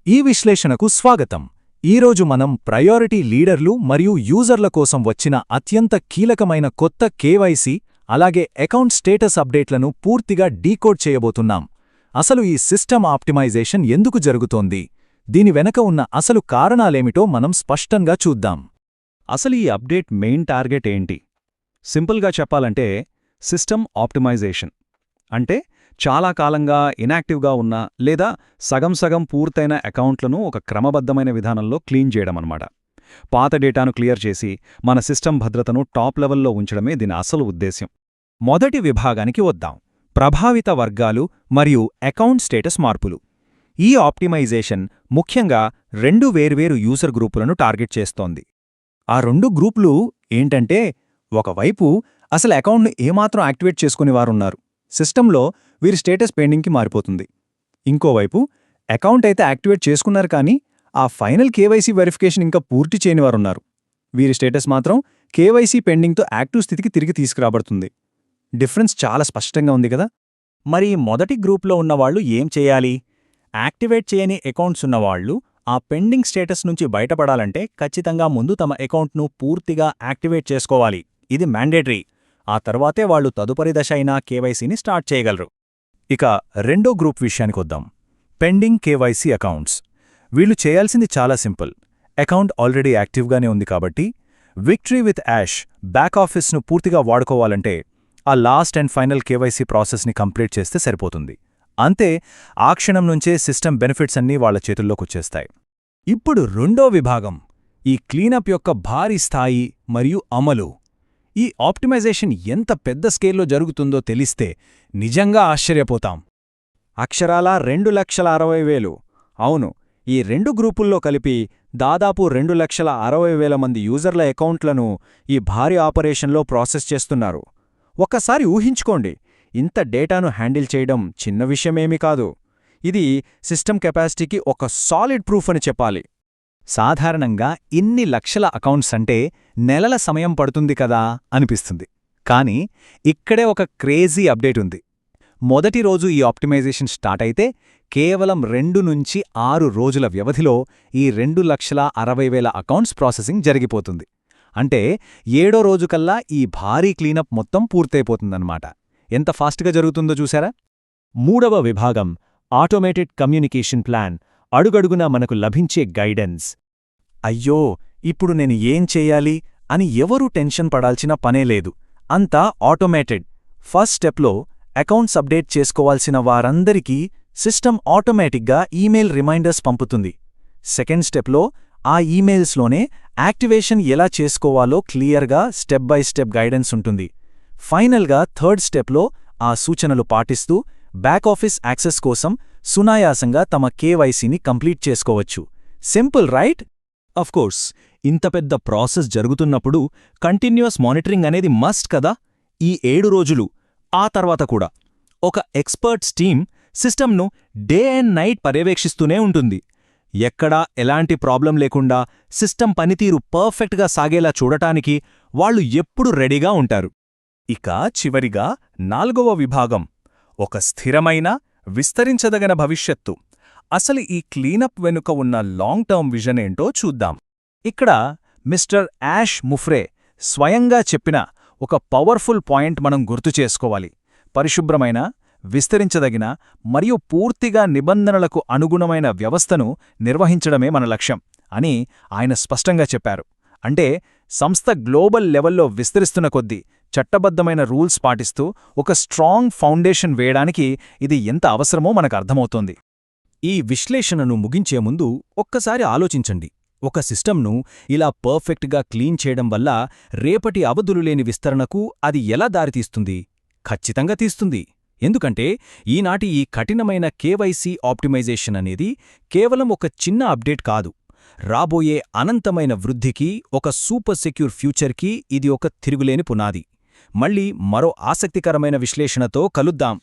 ఈ విశ్లేషణకు స్వాగతం. ఈరోజు మనం ప్రయారిటీ లీడర్లు మరియు యూజర్ల కోసం వచ్చిన అత్యంత కీలకమైన కొత్త కేవైసీ అలాగే అకౌంట్ స్టేటస్ అప్డేట్లను పూర్తిగా డీకోడ్ చేయబోతున్నాం. అసలు ఈ సిస్టమ్ ఆప్టిమైజేషన్ ఎందుకు జరుగుతోంది, దీని వెనక ఉన్న అసలు కారణాలేమిటో మనం స్పష్టంగా చూద్దాం. అసలు ఈ అప్డేట్ మెయిన్ టార్గెట్ ఏంటి? సింపుల్గా చెప్పాలంటే సిస్టమ్ ఆప్టిమైజేషన్ అంటే చాలా కాలంగా ఇనాక్టివ్గా ఉన్న లేదా సగం పూర్తయిన అకౌంట్లను ఒక క్రమబద్ధమైన విధానంలో క్లీన్ చేయడమన్నమాట. పాత డేటాను క్లియర్ చేసి మన సిస్టమ్ భద్రతను టాప్ లెవెల్లో ఉంచడమే దీని అసలు ఉద్దేశ్యం. మొదటి విభాగానికి వద్దాం, ప్రభావిత వర్గాలు మరియు అకౌంట్ స్టేటస్ మార్పులు. ఈ ఆప్టిమైజేషన్ ముఖ్యంగా రెండు వేర్వేరు యూజర్ గ్రూపులను టార్గెట్ చేస్తోంది. ఆ రెండు గ్రూపులు ఏంటంటే, ఒకవైపు అసలు అకౌంట్ను ఏమాత్రం యాక్టివేట్ చేసుకునేవారున్నారు, సిస్టంలో వీరి స్టేటస్ పెండింగ్కి మారిపోతుంది. ఇంకోవైపు అకౌంట్ అయితే యాక్టివేట్ చేసుకున్నారు కానీ ఆ ఫైనల్ కేవైసీ వెరిఫికేషన్ ఇంకా పూర్తి చేయనివారున్నారు, వీరి స్టేటస్ మాత్రం కేవైసీ పెండింగ్తో యాక్టివ్ స్థితికి తిరిగి తీసుకురాబడుతుంది. డిఫరెన్స్ చాలా స్పష్టంగా ఉంది కదా. మరి మొదటి గ్రూప్లో ఉన్నవాళ్లు ఏం చేయాలి? యాక్టివేట్ చేయని అకౌంట్స్ ఉన్నవాళ్లు ఆ పెండింగ్ స్టేటస్ నుంచి బయటపడాలంటే ఖచ్చితంగా ముందు తమ అకౌంట్ను పూర్తిగా యాక్టివేట్ చేసుకోవాలి. ఇది మ్యాండేటరీ. ఆ తర్వాతే వాళ్లు తదుపరి దశ అయిన కేవైసీని స్టార్ట్ చేయగలరు. ఇక రెండో గ్రూప్ విషయానికొద్దాం, పెండింగ్ కేవైసీ అకౌంట్స్. వీళ్లు చేయాల్సింది చాలా సింపుల్. అకౌంట్ ఆల్రెడీ యాక్టివ్గానే ఉంది కాబట్టి విక్టరీ విత్ యాష్ బ్యాక్ ఆఫీస్ను పూర్తిగా వాడుకోవాలంటే ఆ లాస్ట్ అండ్ ఫైనల్ కేవైసీ ప్రాసెస్ని కంప్లీట్ చేస్తే సరిపోతుంది. అంతే, ఆ క్షణం నుంచే సిస్టమ్ బెనిఫిట్స్ అన్నీ వాళ్ల చేతుల్లోకొచ్చేస్తాయి. ఇప్పుడు రెండో విభాగం, ఈ క్లీనప్ యొక్క భారీ స్థాయి మరియు అమలు. ఈ ఆప్టిమైజేషన్ ఎంత పెద్ద స్కేల్లో జరుగుతుందో తెలిస్తే నిజంగా ఆశ్చర్యపోతాం. అక్షరాలా 2,60,000. అవును, ఈ రెండు గ్రూపుల్లో కలిపి దాదాపు 2,60,000 మంది యూజర్ల అకౌంట్లను ఈ భారీ ఆపరేషన్లో ప్రాసెస్ చేస్తున్నారు. ఒక్కసారి ఊహించుకోండి, ఇంత డేటాను హ్యాండిల్ చేయడం చిన్న విషయమేమీ కాదు. ఇది సిస్టమ్ కెపాసిటీకి ఒక సాలిడ్ ప్రూఫ్ అని చెప్పాలి. సాధారణంగా ఇన్ని లక్షల అకౌంట్స్ అంటే నెలల సమయం పడుతుంది కదా అనిపిస్తుంది. కానీ ఇక్కడే ఒక క్రేజీ అప్డేట్ ఉంది. మొదటి రోజు ఈ ఆప్టిమైజేషన్ స్టార్ట్ అయితే కేవలం 2 నుంచి 6 రోజుల వ్యవధిలో ఈ 2,60,000 అకౌంట్స్ ప్రాసెసింగ్ జరిగిపోతుంది. అంటే 7వ రోజుకల్లా ఈ భారీ క్లీనప్ మొత్తం పూర్తయిపోతుందన్నమాట. ఎంత ఫాస్ట్గా జరుగుతుందో చూసారా. మూడవ విభాగం, ఆటోమేటెడ్ కమ్యూనికేషన్ ప్లాన్. అడుగడుగునా మనకు లభించే గైడెన్స్. అయ్యో, ఇప్పుడు నేను ఏం చెయ్యాలి అని ఎవరూ టెన్షన్ పడాల్సిన పనేలేదు. అంతా ఆటోమేటెడ్. ఫస్ట్ స్టెప్లో అకౌంట్స్ అప్డేట్ చేసుకోవాల్సిన వారందరికీ సిస్టమ్ ఆటోమేటిక్గా ఈమెయిల్ రిమైండర్స్ పంపుతుంది. సెకండ్ స్టెప్లో ఆ ఈమెయిల్స్లోనే యాక్టివేషన్ ఎలా చేసుకోవాలో క్లియర్గా స్టెప్ బై స్టెప్ గైడెన్స్ ఉంటుంది. ఫైనల్గా థర్డ్ స్టెప్లో ఆ సూచనలు పాటిస్తూ బ్యాక్ ఆఫీస్ యాక్సెస్ కోసం సునాయాసంగా తమ కేవైసీని కంప్లీట్ చేసుకోవచ్చు. Simple, right? అఫ్కోర్స్, ఇంత పెద్ద ప్రాసెస్ జరుగుతున్నప్పుడు కంటిన్యూస్ మానిటరింగ్ అనేది మస్ట్ కదా. ఈ 7 రోజులు ఆ తర్వాత కూడా ఒక ఎక్స్పర్ట్స్ టీమ్ సిస్టమ్ను డే అండ్ నైట్ పర్యవేక్షిస్తూనే ఉంటుంది. ఎక్కడా ఎలాంటి ప్రాబ్లం లేకుండా సిస్టమ్ పనితీరు పర్ఫెక్ట్గా సాగేలా చూడటానికి వాళ్లు ఎప్పుడూ రెడీగా ఉంటారు. ఇక చివరిగా 4వ విభాగం, ఒక స్థిరమైన విస్తరించదగిన భవిష్యత్తు. అసలు ఈ క్లీనప్ వెనుక ఉన్న లాంగ్ టర్మ్ విజన్ ఏంటో చూద్దాం. ఇక్కడ మిస్టర్ యాష్ ముఫ్రే స్వయంగా చెప్పిన ఒక పవర్ఫుల్ పాయింట్ మనం గుర్తు చేసుకోవాలి. పరిశుభ్రమైన, విస్తరించదగిన మరియు పూర్తిగా నిబంధనలకు అనుగుణమైన వ్యవస్థను నిర్వహించడమే మన లక్ష్యం అని ఆయన స్పష్టంగా చెప్పారు. అంటే సంస్థ గ్లోబల్ లెవెల్లో విస్తరిస్తున్న కొద్దీ చట్టబద్ధమైన రూల్స్ పాటిస్తూ ఒక స్ట్రాంగ్ ఫౌండేషన్ వేయడానికి ఇది ఎంత అవసరమో మనకు అర్థమవుతోంది. ఈ విశ్లేషణను ముగించే ముందు ఒక్కసారి ఆలోచించండి. ఒక సిస్టమ్ను ఇలా పర్ఫెక్ట్గా క్లీన్ చేయడం వల్ల రేపటి అవధులులేని విస్తరణకు అది ఎలా దారితీస్తుంది? ఖచ్చితంగా తీస్తుంది. ఎందుకంటే ఈనాటి ఈ కఠినమైన కేవైసీ ఆప్టిమైజేషన్ అనేది కేవలం ఒక చిన్న అప్డేట్ కాదు. రాబోయే అనంతమైన వృద్ధికి, ఒక సూపర్ సెక్యూర్ ఫ్యూచర్కి ఇది ఒక తిరుగులేని పునాది. మళ్ళీ మరో ఆసక్తికరమైన విశ్లేషణతో కలుద్దాం.